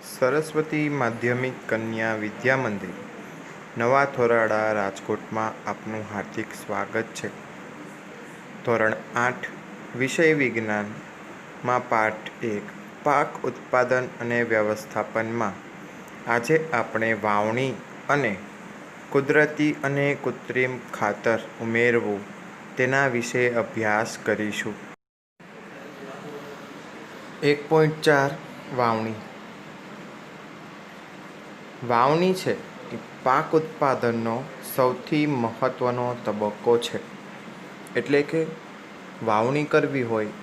સરસ્વતી માધ્યમિક કન્યા વિદ્યા મંદિર નવા થોરાડા રાજકોટમાં આપનું હાર્દિક સ્વાગત છે. ધોરણ 8 વિષય વિજ્ઞાનમાં પાઠ 1 પાક ઉત્પાદન અને વ્યવસ્થાપનમાં આજે આપણે વાવણી અને કુદરતી અને કૃત્રિમ ખાતર ઉમેરવું તેના વિશે અભ્યાસ કરીશું. 1.4 વાવણી. વાવણી છે એ પાક ઉત્પાદનનો સૌથી મહત્ત્વનો તબક્કો છે. એટલે કે વાવણી કરવી હોય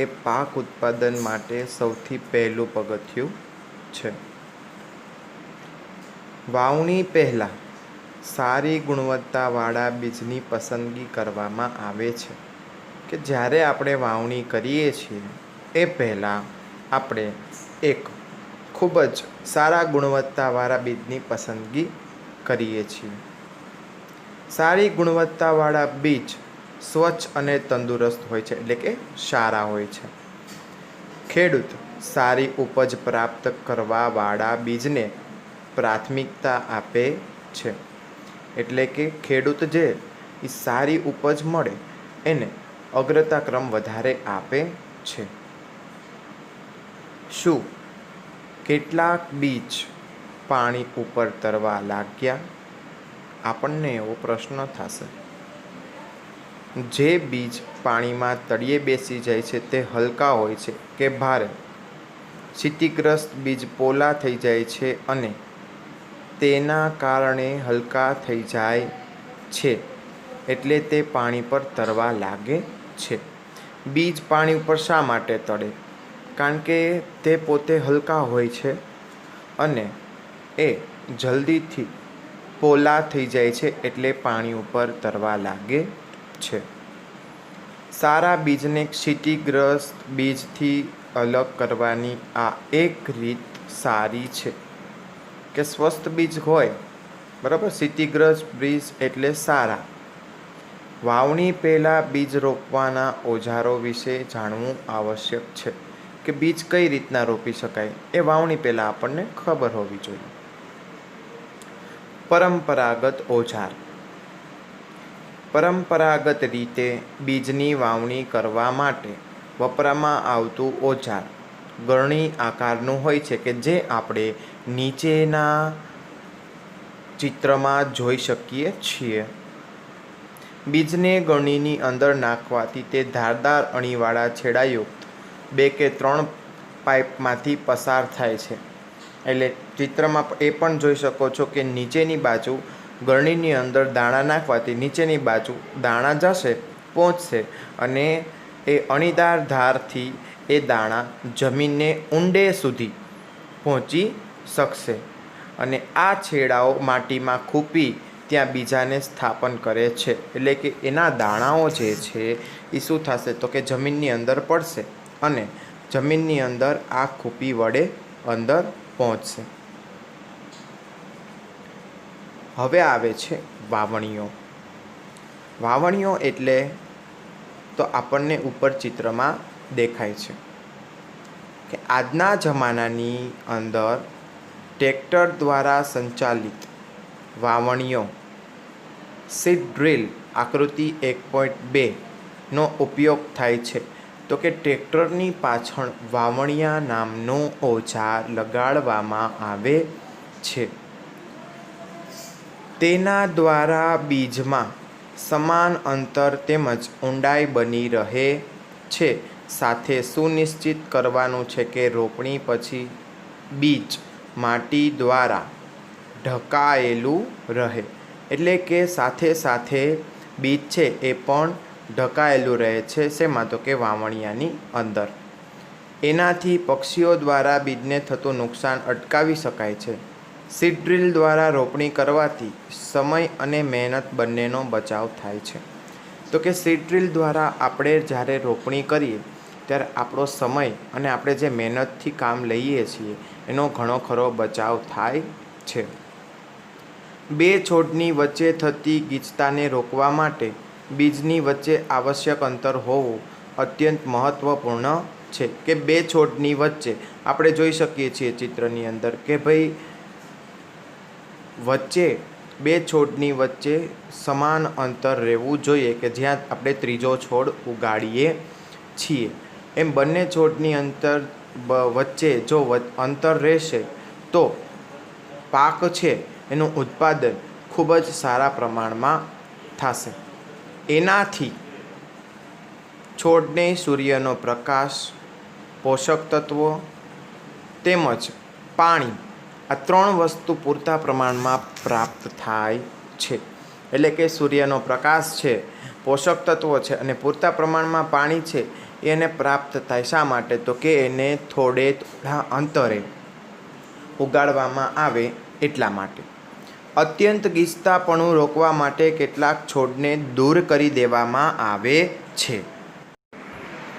એ પાક ઉત્પાદન માટે સૌથી પહેલું પગથિયું છે. વાવણી પહેલાં સારી ગુણવત્તાવાળા બીજની પસંદગી કરવામાં આવે છે. કે જ્યારે આપણે વાવણી કરીએ છીએ એ પહેલાં આપણે એક ખૂબ જ સારા ગુણવત્તાવાળા બીજની પસંદગી કરીએ છીએ. સારી ગુણવત્તાવાળા બીજ સ્વચ્છ અને તંદુરસ્ત હોય છે, એટલે કે સારા હોય છે. ખેડૂત સારી ઉપજ પ્રાપ્ત કરવાવાળા બીજને પ્રાથમિકતા આપે છે. એટલે કે ખેડૂત જે એ સારી ઉપજ મળે એને અગ્રતાક્રમ વધારે આપે છે. શું કેટલાક બીજ પાણી ઉપર તરવા લાગ્યા? આપણને એવો પ્રશ્ન થશે. જે બીજ પાણીમાં તળિયે બેસી જાય છે તે હલકા હોય છે કે ભારે? ક્ષતિગ્રસ્ત બીજ પોલા થઈ જાય છે અને તેના કારણે હલકા થઈ જાય છે એટલે તે પાણી પર તરવા લાગે છે. બીજ પાણી ઉપર શા માટે તળે? કારણ કે તે પોતે હલકા હોય છે અને એ જલ્દીથી પોલા થઈ જાય છે એટલે પાણી ઉપર તરવા લાગે છે. સારા બીજને ક્ષતિગ્રસ્ત બીજથી અલગ કરવાની આ એક રીત સારી છે. કે સ્વસ્થ બીજ હોય, બરાબર, ક્ષતિગ્રસ્ત બીજ એટલે સારા. વાવણી પહેલાં બીજ રોપવાના ઓજારો વિશે જાણવું આવશ્યક છે. કે બીજ કઈ રીતના રોપી શકાય એ વાવણી પહેલાં આપણને ખબર હોવી જોઈએ. પરંપરાગત ઓજાર. પરંપરાગત રીતે બીજની વાવણી કરવા માટે વપરામાં આવતું ઓજાર ગળણી આકારનું હોય છે કે જે આપણે નીચેના ચિત્રમાં જોઈ શકીએ છીએ. બીજને ગળણીની અંદર નાખવાથી તે ધારદાર અણીવાળા છેડાયુક્ત 2 કે 3 પાઇપમાંથી પસાર થાય છે. એટલે ચિત્રમાં એ પણ જોઈ શકો છો કે નીચેની બાજુ ગળણીની અંદર દાણા નાખવાથી નીચેની બાજુ દાણા જશે, પહોંચશે અને એ અણીદાર ધારથી એ દાણા જમીનને ઊંડે સુધી પહોંચી શકશે અને આ છેડાઓ માટીમાં ખૂંપી ત્યાં બીજાને સ્થાપન કરે છે. એટલે કે એના દાણાઓ જે છે એ શું થશે તો કે જમીનની અંદર પડશે અને જમીનની અંદર આ ખૂંપી વડે અંદર પહોંચશે. હવે આવે છે વાવણીઓ. વાવણીઓ એટલે તો આપણને ઉપર ચિત્રમાં દેખાય છે કે આજના જમાનાની અંદર ટ્રેક્ટર દ્વારા સંચાલિત વાવણીઓ સીડ ડ્રીલ આકૃતિ 1.2 નો ઉપયોગ થાય છે. તો કે ટ્રેક્ટરની પાછળ વાવણિયા નામનું ઓજાર લગાડવામાં આવે છે. તેના દ્વારા બીજમાં સમાન અંતર તેમજ ઊંડાઈ બની રહે છે. સાથે સુનિશ્ચિત કરવાનું છે કે રોપણી પછી બીજ માટી દ્વારા ઢંકાયેલું રહે. એટલે કે સાથે સાથે બીજ છે એ પણ ઢંકાયેલું રહે છે. શેમાં? તો કે વાવણિયાની અંદર. એનાથી પક્ષીઓ દ્વારા બીજને થતું નુકસાન અટકાવી શકાય છે. સીડ ડ્રીલ દ્વારા રોપણી કરવાથી સમય અને મહેનત બંનેનો બચાવ થાય છે. તો કે સીડ ડ્રીલ દ્વારા આપણે જ્યારે રોપણી કરીએ ત્યારે આપણો સમય અને આપણે જે મહેનતથી કામ લઈએ છીએ એનો ઘણો ખરો બચાવ થાય છે. 2 છોડની વચ્ચે થતી ગીચતાને રોકવા માટે બીજની વચ્ચે આવશ્યક અંતર હોવું અત્યંત મહત્ત્વપૂર્ણ છે કે બે છોડની વચ્ચે આપણે જોઈ શકીએ છીએ ચિત્રની અંદર કે ભાઈ વચ્ચે બે છોડની વચ્ચે સમાન અંતર રહેવું જોઈએ કે જ્યાં આપણે ત્રીજો છોડ ઉગાડીએ છીએ. એમ બંને છોડની વચ્ચે જો અંતર રહેશે તો પાક છે એનું ઉત્પાદન ખૂબ જ સારા પ્રમાણમાં થશે. એનાથી છોડને સૂર્યનો પ્રકાશ, પોષક તત્વો તેમજ પાણી આ 3 વસ્તુ પૂરતા પ્રમાણમાં પ્રાપ્ત થાય છે. એટલે કે સૂર્યનો પ્રકાશ છે, પોષક તત્વો છે અને પૂરતા પ્રમાણમાં પાણી છે એને પ્રાપ્ત થાય. શા માટે? તો કે એને થોડા અંતરે ઉગાડવામાં આવે એટલા માટે. અત્યંત ગીચતાપણું રોકવા માટે કેટલાક છોડને દૂર કરી દેવામાં આવે છે.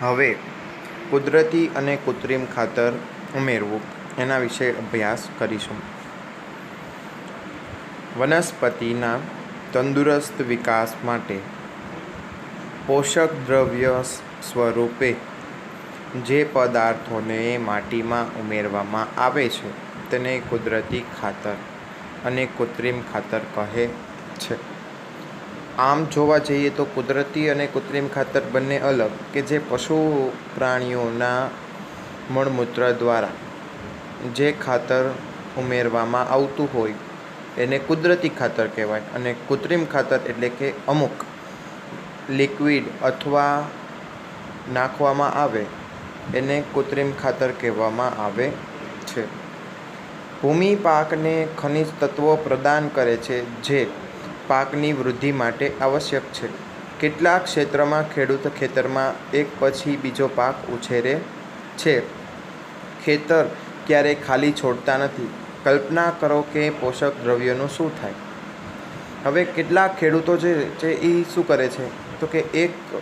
હવે કુદરતી અને કૃત્રિમ ખાતર ઉમેરવું એના વિશે અભ્યાસ કરીશું. વનસ્પતિના તંદુરસ્ત વિકાસ માટે પોષક દ્રવ્ય સ્વરૂપે જે પદાર્થોને માટીમાં ઉમેરવામાં આવે છે તેને કુદરતી ખાતર અને કૃત્રિમ ખાતર કહે છે. આમ જોવા જઈએ તો કુદરતી અને કૃત્રિમ ખાતર બંને અલગ કે જે પશુ પ્રાણીઓના મળમૂત્ર દ્વારા જે ખાતર ઉમેરવામાં આવતું હોય એને કુદરતી ખાતર કહેવાય અને કૃત્રિમ ખાતર એટલે કે અમુક લિક્વિડ અથવા નાખવામાં આવે એને કૃત્રિમ ખાતર કહેવામાં આવે છે. ભૂમિ પાકને ખનિજ તત્વો પ્રદાન કરે છે જે પાકની વૃદ્ધિ માટે આવશ્યક છે. કેટલાક ક્ષેત્રમાં ખેડૂત ખેતરમાં એક પછી બીજો પાક ઉછેરે છે. ખેતર ક્યારેય ખાલી છોડતા નથી. કલ્પના કરો કે પોષક દ્રવ્યોનું શું થાય. હવે કેટલાક ખેડૂતો જે છે એ શું કરે છે તો કે એક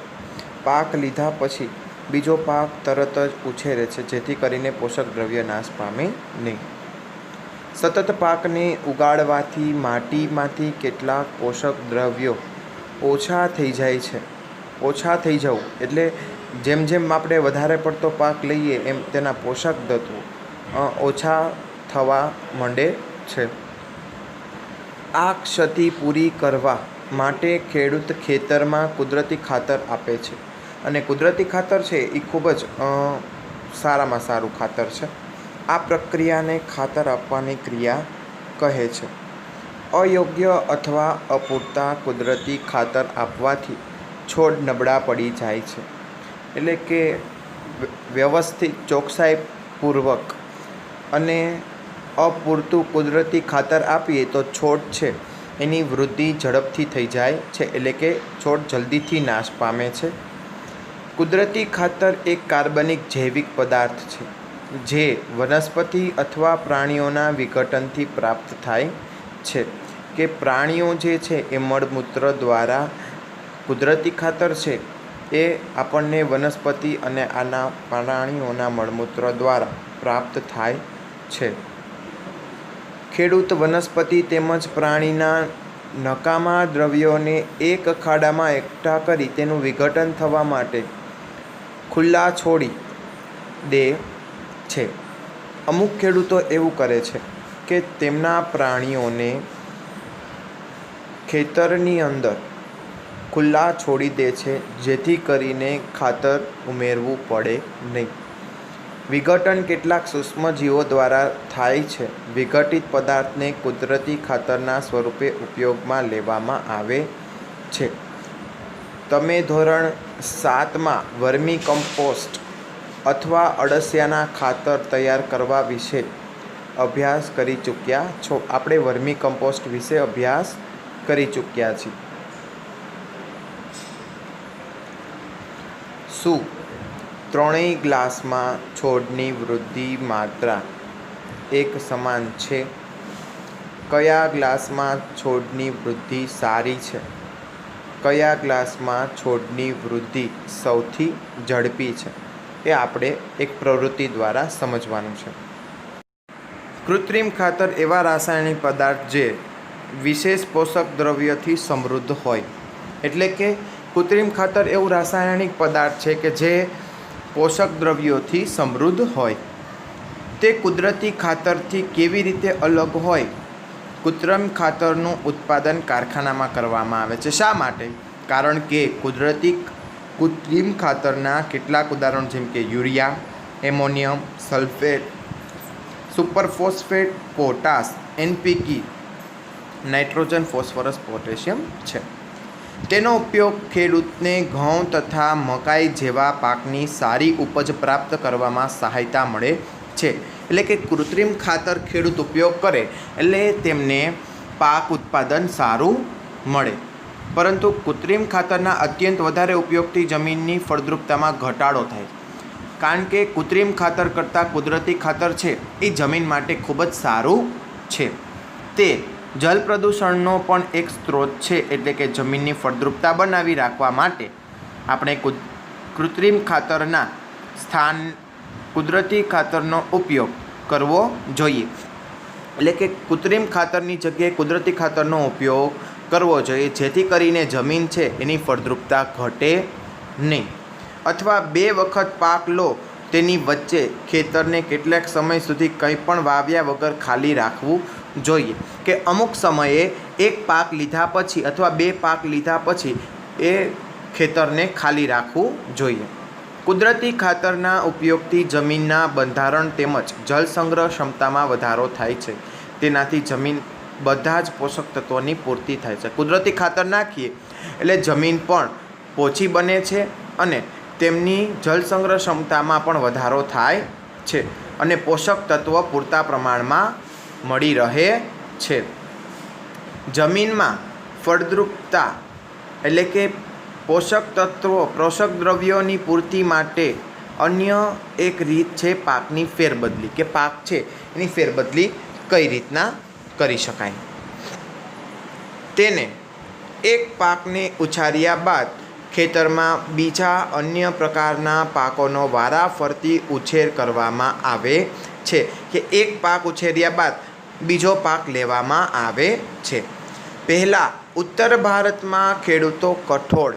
પાક લીધા પછી બીજો પાક તરત જ ઉછેરે છે જેથી કરીને પોષક દ્રવ્ય નાશ પામે નહીં. સતત પાકને ઉગાડવાથી માટીમાંથી કેટલાક પોષક દ્રવ્યો ઓછા થઈ જાય છે. ઓછા થઈ જવું એટલે જેમ જેમ આપણે વધારે પડતો પાક લઈએ એમ તેના પોષક તત્વો ઓછા થવા માંડે છે. આ ક્ષતિ પૂરી કરવા માટે ખેડૂત ખેતરમાં કુદરતી ખાતર આપે છે અને કુદરતી ખાતર છે એ ખૂબ જ સારામાં સારું ખાતર છે. આ પ્રક્રિયાને ખાતર આપવાની ક્રિયા કહે છે. અયોગ્ય અથવા અપૂરતા કુદરતી ખાતર આપવાથી છોડ નબળા પડી જાય છે. એટલે કે વ્યવસ્થિત ચોકસાઈપૂર્વક અને અપૂરતું કુદરતી ખાતર આપીએ તો છોડ છે એની વૃદ્ધિ ઝડપથી થઈ જાય છે એટલે કે છોડ જલ્દીથી નાશ પામે છે. કુદરતી ખાતર એક કાર્બનિક જૈવિક પદાર્થ છે જે વનસ્પતિ અથવા પ્રાણીઓના વિઘટનથી પ્રાપ્ત થાય છે. કે પ્રાણીઓ જે છે એ મળમૂત્ર દ્વારા કુદરતી ખાતર છે એ આપણને વનસ્પતિ અને આના પ્રાણીઓના મળમૂત્ર દ્વારા પ્રાપ્ત થાય છે. ખેડૂત વનસ્પતિ તેમજ પ્રાણીના નકામા દ્રવ્યોને એક ખાડામાં એકઠા કરી તેનું વિઘટન થવા માટે ખુલ્લા છોડી દે છે. અમુક ખેડૂતો એવું કરે છે કે તેમના પ્રાણીઓને ખેતરની અંદર ખુલ્લા છોડી દે છે જેથી કરીને ખાતર ઉમેરવું પડે નહીં. વિઘટન કેટલાક સૂક્ષ્મજીવો દ્વારા થાય છે. વિઘટિત પદાર્થને કુદરતી ખાતરના સ્વરૂપે ઉપયોગમાં લેવામાં આવે છે. તમે ધોરણ 7માં વર્મી કમ્પોસ્ટ અથવા અળસિયાના ખાતર તૈયાર કરવા વિશે અભ્યાસ કરી ચૂક્યા છો. આપણે વર્મી કમ્પોસ્ટ વિશે અભ્યાસ કરી ચૂક્યા છીએ. શું ત્રણેય ગ્લાસમાં છોડની વૃદ્ધિ માત્રા એક સમાન છે? કયા ગ્લાસમાં છોડની વૃદ્ધિ સારી છે? કયા ગ્લાસમાં છોડની વૃદ્ધિ સૌથી ઝડપી છે? એ આપણે એક પ્રવૃત્તિ દ્વારા સમજવાનું છે. કૃત્રિમ ખાતર એવા રાસાયણિક પદાર્થ જે વિશેષ પોષક દ્રવ્યોથી સમૃદ્ધ હોય. એટલે કે કૃત્રિમ ખાતર એવું રાસાયણિક પદાર્થ છે કે જે પોષક દ્રવ્યોથી સમૃદ્ધ હોય. તે કુદરતી ખાતરથી કેવી રીતે અલગ હોય? કૃત્રિમ ખાતરનું ઉત્પાદન કારખાનામાં કરવામાં આવે છે. શા માટે? કારણ કે કૃત્રિમ ખાતરના કેટલાક ઉદાહરણો જેમ કે urea, ammonium sulphate, superphosphate, potash, NPK, nitrogen, phosphorus, potassium છે. તેનો ઉપયોગ ખેડૂતને ઘઉં તથા મકાઈ જેવા પાકની સારી ઉપજ પ્રાપ્ત કરવામાં સહાયતા મળે છે. એટલે કે કૃત્રિમ ખાતર ખેડૂત ઉપયોગ કરે એટલે તેમને પાક ઉત્પાદન સારું મળે. પરંતુ કૃત્રિમ ખાતરના અત્યંત વધારે ઉપયોગથી જમીનની ફળદ્રુપતામાં ઘટાડો થાય. કારણ કે કૃત્રિમ ખાતર કરતાં કુદરતી ખાતર છે એ જમીન માટે ખૂબ જ સારું છે. તે જલ પ્રદૂષણનો પણ એક સ્ત્રોત છે. એટલે કે જમીનની ફળદ્રુપતા બનાવી રાખવા માટે આપણે કૃત્રિમ ખાતરના સ્થાન કુદરતી ખાતરનો ઉપયોગ કરવો જોઈએ. એટલે કે કૃત્રિમ ખાતરની જગ્યાએ કુદરતી ખાતરનો ઉપયોગ કરવો જોઈએ, જેથી કરીને જમીન છે એની ફળદ્રુપતા ઘટે નહીં. અથવા 2 વખત પાક લો તેની વચ્ચે ખેતરને કેટલાક સમય સુધી કંઈ પણ વાવ્યા વગર ખાલી રાખવું જોઈએ. કે અમુક સમયે એક પાક લીધા પછી અથવા 2 પાક લીધા પછી એ ખેતરને ખાલી રાખવું જોઈએ. કુદરતી ખાતરના ઉપયોગથી જમીનના બંધારણ તેમજ જળ સંગ્રહ ક્ષમતામાં વધારો થાય છે. તેનાથી જમીન બધા જ પોષક તત્વોની પૂર્તિ થાય છે. કુદરતી ખાતર નાખીએ એટલે જમીન પણ પોચી બને છે અને તેમની જળ સંગ્રહ ક્ષમતામાં પણ વધારો થાય છે અને પોષક તત્વો પૂરતા પ્રમાણમાં મળી રહે છે. જમીનમાં ફળદ્રુપતા એટલે કે પોષક દ્રવ્યોની પૂર્તિ માટે અન્ય એક રીત છે પાકની ફેરબદલી. કે પાક છે એની ફેરબદલી કઈ રીતના કરી શકાય? તેને એક પાકને ઉછાર્યા બાદ ખેતરમાં બીજા અન્ય પ્રકારના પાકોનો વારાફરતી ઉછેર કરવામાં આવે છે. કે એક પાક ઉછેર્યા બાદ બીજો પાક લેવામાં આવે છે. પહેલાં ઉત્તર ભારતમાં ખેડૂતો કઠોળ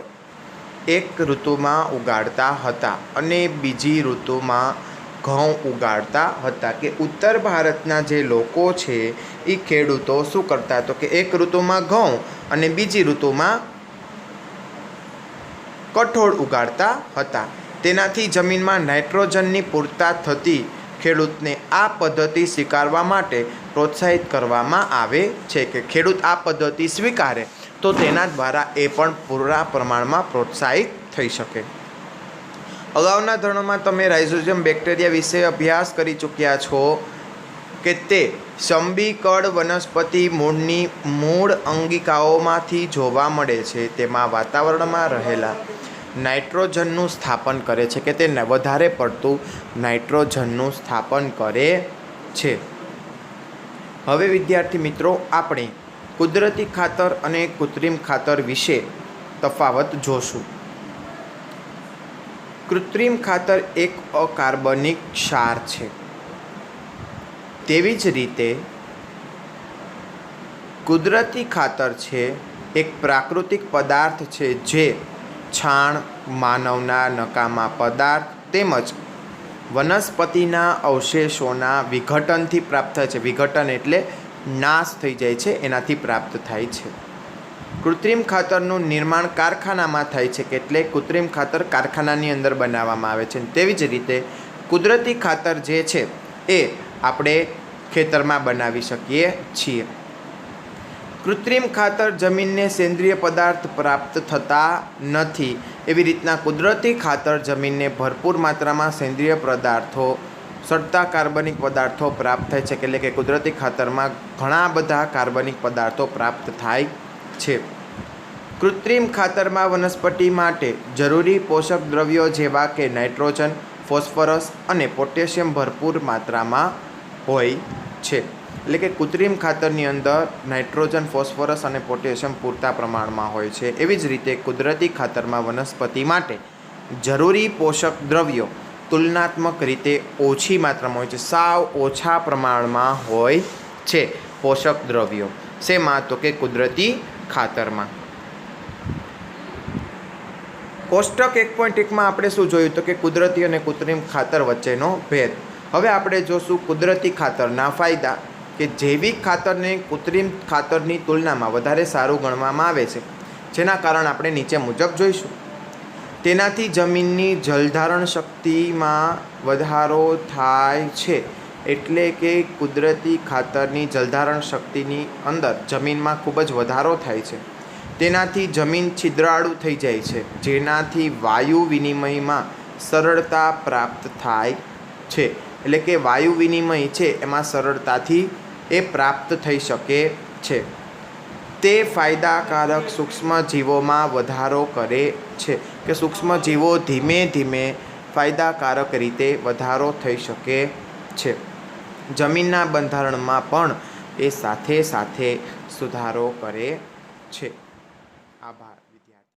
એક ઋતુમાં ઉગાડતા હતા અને બીજી ઋતુમાં ઘઉં ઉગાડતા હતા. કે ઉત્તર ભારતના જે લોકો છે એ ખેડૂતો શું કરતા? તો કે એક ઋતુમાં ઘઉં અને બીજી ઋતુમાં કઠોળ ઉગાડતા હતા. તેનાથી જમીનમાં નાઇટ્રોજનની પૂર્તતા થતી. ખેડૂતને આ પદ્ધતિ સ્વીકારવા માટે પ્રોત્સાહિત કરવામાં આવે છે. કે ખેડૂત આ પદ્ધતિ સ્વીકારે તો તેના દ્વારા એ પણ પૂરા પ્રમાણમાં પ્રોત્સાહિત થઈ શકે. અગાઉના ધોરણોમાં તમે રાઇઝોબિયમ બેક્ટેરિયા વિશે અભ્યાસ કરી ચૂક્યા છો કે તે સંબીકળ વનસ્પતિ મૂળની મૂળ અંગિકાઓમાંથી જોવા મળે છે. તેમાં વાતાવરણમાં રહેલા નાઇટ્રોજનનું સ્થાપન કરે છે. કે તે વધારે પડતું નાઇટ્રોજનનું સ્થાપન કરે છે. હવે વિદ્યાર્થી મિત્રો આપણે કુદરતી ખાતર અને કૃત્રિમ ખાતર વિશે તફાવત જોશું. કૃત્રિમ ખાતર એક અકાર્બનિક ક્ષાર છે. તેવી જ રીતે કુદરતી ખાતર છે એક પ્રાકૃતિક પદાર્થ છે જે છાણ, માનવના નકામા પદાર્થ તેમજ વનસ્પતિના અવશેષોના વિઘટનથી પ્રાપ્ત થાય છે. વિઘટન એટલે નાશ થઈ જાય છે, એનાથી પ્રાપ્ત થાય છે. કૃત્રિમ ખાતરનું નિર્માણ કારખાનામાં થાય છે. એટલે કૃત્રિમ ખાતર કારખાનાની અંદર બનાવવામાં આવે છે. તેવી જ રીતે કુદરતી ખાતર જે છે એ આપણે ખેતરમાં બનાવી શકીએ છીએ. કૃત્રિમ ખાતર જમીનને સેન્દ્રિય પદાર્થ પ્રાપ્ત થતા નથી. એવી રીતના કુદરતી ખાતર જમીનને ભરપૂર માત્રામાં સેન્દ્રિય પદાર્થો, સડતા કાર્બનિક પદાર્થો પ્રાપ્ત થાય છે. એટલે કે કુદરતી ખાતરમાં ઘણા બધા કાર્બનિક પદાર્થો પ્રાપ્ત થાય છે. કૃત્રિમ ખાતરમાં વનસ્પતિ માટે જરૂરી પોષક દ્રવ્યો જેવા કે નાઇટ્રોજન, ફોસ્ફરસ અને પોટેશિયમ ભરપૂર માત્રામાં હોય છે. એટલે કે કૃત્રિમ ખાતરની અંદર નાઇટ્રોજન, ફોસ્ફરસ અને પોટેશિયમ પૂરતા પ્રમાણમાં હોય છે. એવી જ રીતે કુદરતી ખાતરમાં વનસ્પતિ માટે જરૂરી પોષક દ્રવ્યો તુલનાત્મક રીતે ઓછી માત્રામાં હોય છે. સાવ ઓછા પ્રમાણમાં હોય છે પોષક દ્રવ્યો. શેમાં? તો કે કુદરતી ખાતરમાં. કોષ્ટક 1.1માં આપણે શું જોયું તો કે કુદરતી અને કૃત્રિમ ખાતર વચ્ચેનો ભેદ. હવે આપણે જોશું કુદરતી ખાતરના ફાયદા, કે જૈવિક ખાતરને કૃત્રિમ ખાતરની તુલનામાં વધારે સારું ગણવામાં આવે છે, જેના કારણ આપણે નીચે મુજબ જોઈશું. તેનાથી જમીનની જલધારણ શક્તિમાં વધારો થાય છે. એટલે કે કુદરતી ખાતરની જલધારણ શક્તિની અંદર જમીનમાં ખૂબ જ વધારો થાય છે. તેનાથી જમીન છિદ્રાળુ થઈ જાય છે, જેનાથી વાયુ વિનિમયમાં સરળતા પ્રાપ્ત થાય છે. એટલે કે વાયુ વિનિમય છે એમાં સરળતાથી એ પ્રાપ્ત થઈ શકે છે. તે ફાયદાકારક સૂક્ષ્મજીવોમાં વધારો કરે છે, કે સૂક્ષ્મજીવો ધીમે ધીમે ફાયદાકારક રીતે વધારો થઈ શકે છે. જમીનના બંધારણમાં પણ એ સાથે સાથે સુધારો કરે છે.